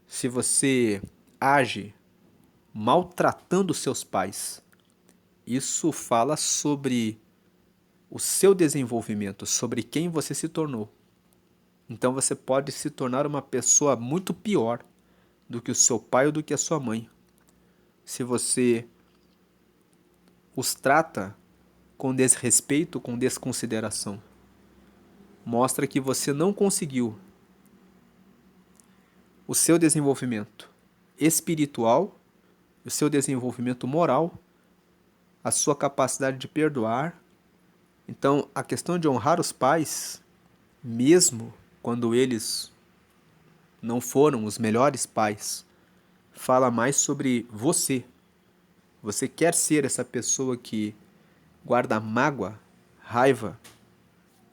se você age maltratando seus pais, isso fala sobre o seu desenvolvimento, sobre quem você se tornou. Então você pode se tornar uma pessoa muito pior do que o seu pai ou do que a sua mãe, se você os trata com desrespeito, com desconsideração. Mostra que você não conseguiu o seu desenvolvimento espiritual, o seu desenvolvimento moral, a sua capacidade de perdoar. Então, a questão de honrar os pais, mesmo quando eles não foram os melhores pais, fala mais sobre você. Você quer ser essa pessoa que guarda mágoa, raiva,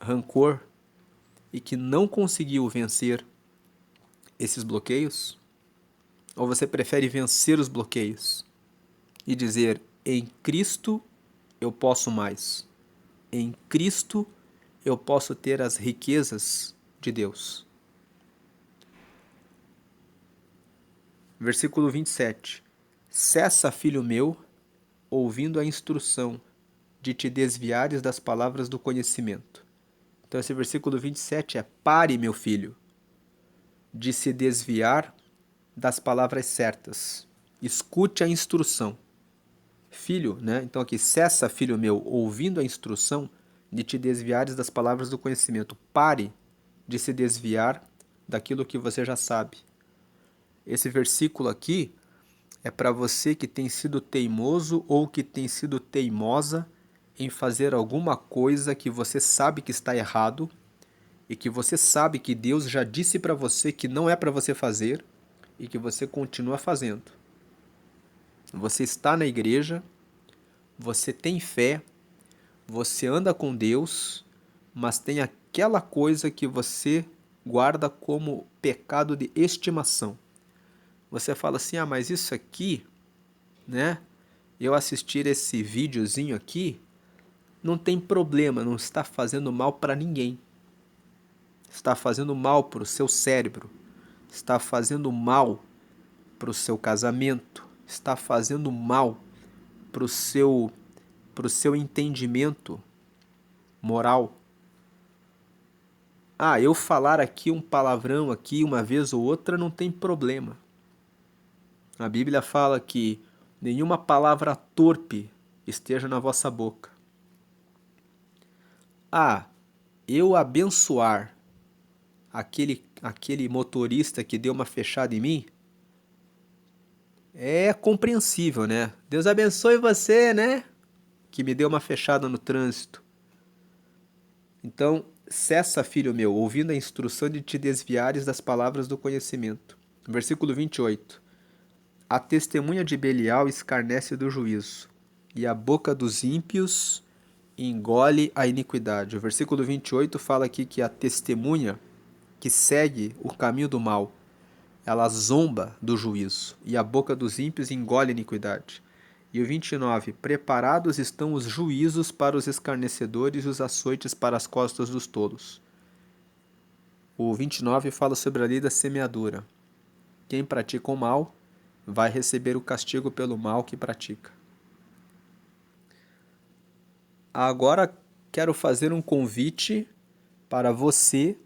rancor e que não conseguiu vencer esses bloqueios? Ou você prefere vencer os bloqueios e dizer: em Cristo eu posso mais. Em Cristo eu posso ter as riquezas de Deus. Versículo 27. Cessa, filho meu, ouvindo a instrução, de te desviares das palavras do conhecimento. Então esse versículo 27 é: pare, meu filho, de se desviar das palavras certas. Escute a instrução. Filho, né? Então aqui, cessa, filho meu, ouvindo a instrução, de te desviares das palavras do conhecimento. Pare de se desviar daquilo que você já sabe. Esse versículo aqui é para você que tem sido teimoso ou que tem sido teimosa em fazer alguma coisa que você sabe que está errado e que você sabe que Deus já disse para você que não é para você fazer e que você continua fazendo. Você está na igreja, você tem fé, você anda com Deus, mas tem aquela coisa que você guarda como pecado de estimação. Você fala assim: ah, mas isso aqui, né? Eu assistir esse videozinho aqui, não tem problema, não está fazendo mal para ninguém. Está fazendo mal para o seu cérebro, está fazendo mal para o seu casamento, está fazendo mal para o seu entendimento moral. Ah, eu falar aqui um palavrão aqui uma vez ou outra não tem problema. A Bíblia fala que nenhuma palavra torpe esteja na vossa boca. Ah, eu abençoar aquele motorista que deu uma fechada em mim, é compreensível, né? Deus abençoe você, né? Que me deu uma fechada no trânsito. Então, cessa, filho meu, ouvindo a instrução de te desviares das palavras do conhecimento. Versículo 28. A testemunha de Belial escarnece do juízo, e a boca dos ímpios engole a iniquidade. O versículo 28 fala aqui que a testemunha que segue o caminho do mal, ela zomba do juízo, e a boca dos ímpios engole a iniquidade. E o 29, preparados estão os juízos para os escarnecedores e os açoites para as costas dos tolos. O 29 fala sobre a lei da semeadura. Quem pratica o mal vai receber o castigo pelo mal que pratica. Agora quero fazer um convite para você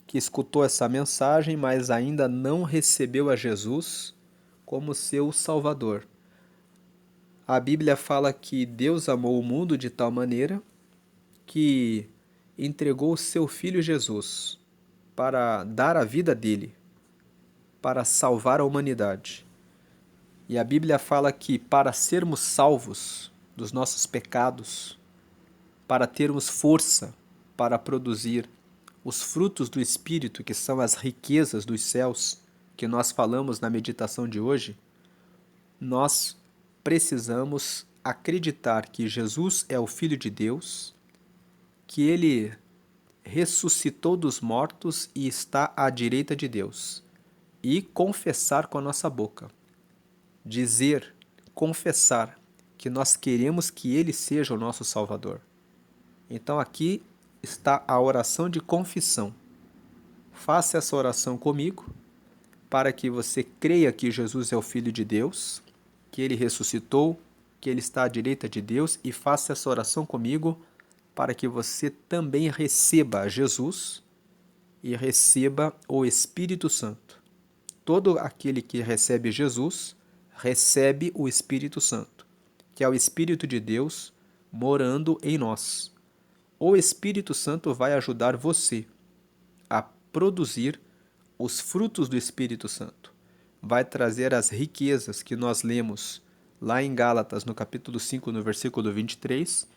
que escutou essa mensagem, mas ainda não recebeu a Jesus como seu Salvador. A Bíblia fala que Deus amou o mundo de tal maneira que entregou o seu Filho Jesus para dar a vida dele, para salvar a humanidade. E a Bíblia fala que para sermos salvos dos nossos pecados, para termos força para produzir os frutos do Espírito, que são as riquezas dos céus, que nós falamos na meditação de hoje, nós precisamos acreditar que Jesus é o Filho de Deus, que ele ressuscitou dos mortos e está à direita de Deus, e confessar com a nossa boca, dizer, confessar que nós queremos que ele seja o nosso Salvador. Então aqui está a oração de confissão. Faça essa oração comigo, para que você creia que Jesus é o Filho de Deus, que ele ressuscitou, que ele está à direita de Deus, e faça essa oração comigo para que você também receba Jesus e receba o Espírito Santo. Todo aquele que recebe Jesus, recebe o Espírito Santo, que é o Espírito de Deus morando em nós. O Espírito Santo vai ajudar você a produzir os frutos do Espírito Santo. Vai trazer as riquezas que nós lemos lá em Gálatas, no capítulo 5, no versículo 23,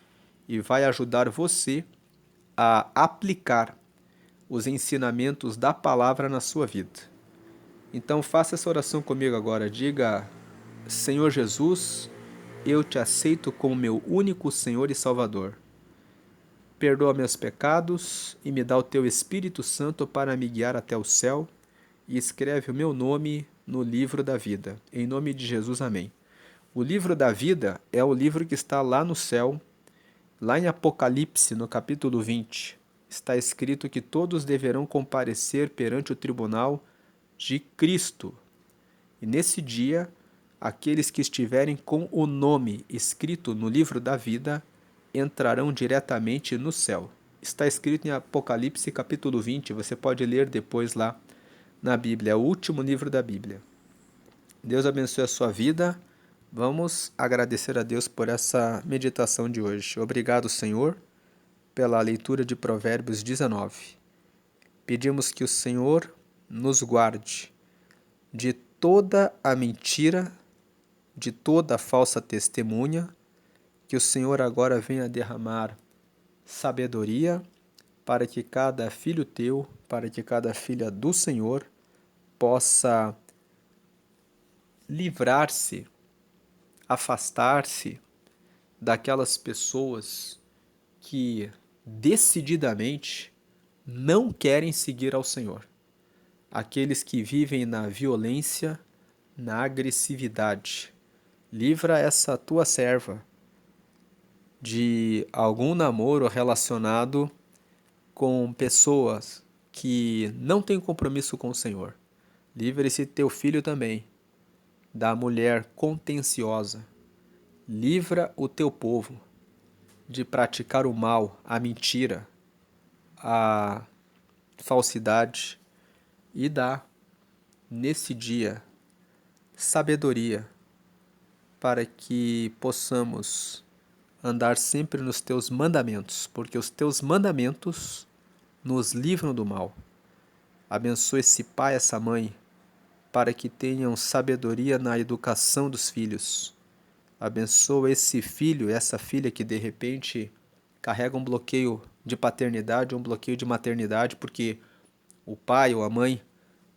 e vai ajudar você a aplicar os ensinamentos da palavra na sua vida. Então faça essa oração comigo agora. Diga: Senhor Jesus, eu te aceito como meu único Senhor e Salvador. Perdoa meus pecados e me dá o teu Espírito Santo para me guiar até o céu, e escreve o meu nome no livro da vida. Em nome de Jesus, amém. O livro da vida é o livro que está lá no céu, lá em Apocalipse, no capítulo 20. Está escrito que todos deverão comparecer perante o tribunal de Cristo. E nesse dia, aqueles que estiverem com o nome escrito no livro da vida entrarão diretamente no céu. Está escrito em Apocalipse capítulo 20, você pode ler depois lá na Bíblia, é o último livro da Bíblia. Deus abençoe a sua vida. Vamos agradecer a Deus por essa meditação de hoje. Obrigado, Senhor, pela leitura de Provérbios 19. Pedimos que o Senhor nos guarde de toda a mentira, de toda a falsa testemunha, que o Senhor agora venha derramar sabedoria para que cada filho teu, para que cada filha do Senhor possa livrar-se, afastar-se daquelas pessoas que decididamente não querem seguir ao Senhor. Aqueles que vivem na violência, na agressividade. Livra essa tua serva de algum namoro relacionado com pessoas que não têm compromisso com o Senhor. Livra esse teu filho também da mulher contenciosa. Livra o teu povo de praticar o mal, a mentira, a falsidade, e dá nesse dia sabedoria para que possamos andar sempre nos teus mandamentos, porque os teus mandamentos nos livram do mal. Abençoe esse pai, essa mãe, para que tenham sabedoria na educação dos filhos. Abençoa esse filho, essa filha que de repente carrega um bloqueio de paternidade, um bloqueio de maternidade, porque o pai ou a mãe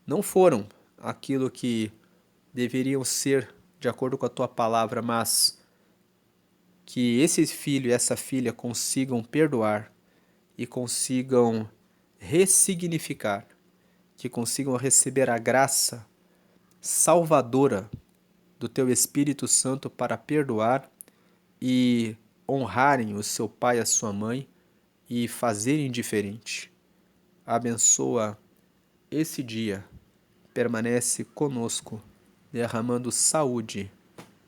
não foram aquilo que deveriam ser de acordo com a tua palavra, mas que esse filho e essa filha consigam perdoar e consigam ressignificar, que consigam receber a graça salvadora do teu Espírito Santo para perdoar e honrarem o seu pai e a sua mãe e fazerem diferente. Abençoa esse dia, permanece conosco, derramando saúde,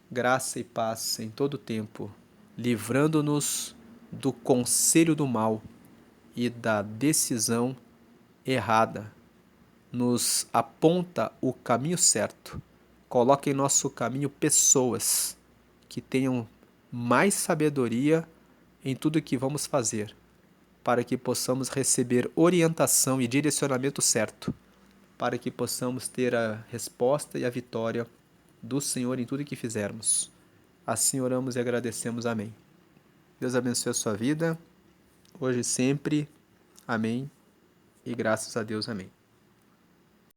graça e paz em todo o tempo, livrando-nos do conselho do mal e da decisão errada. Nos aponta o caminho certo. Coloca em nosso caminho pessoas que tenham mais sabedoria em tudo que vamos fazer, para que possamos receber orientação e direcionamento certo, para que possamos ter a resposta e a vitória do Senhor em tudo que fizermos. Assim oramos e agradecemos. Amém. Deus abençoe a sua vida, hoje e sempre. Amém. E graças a Deus, amém.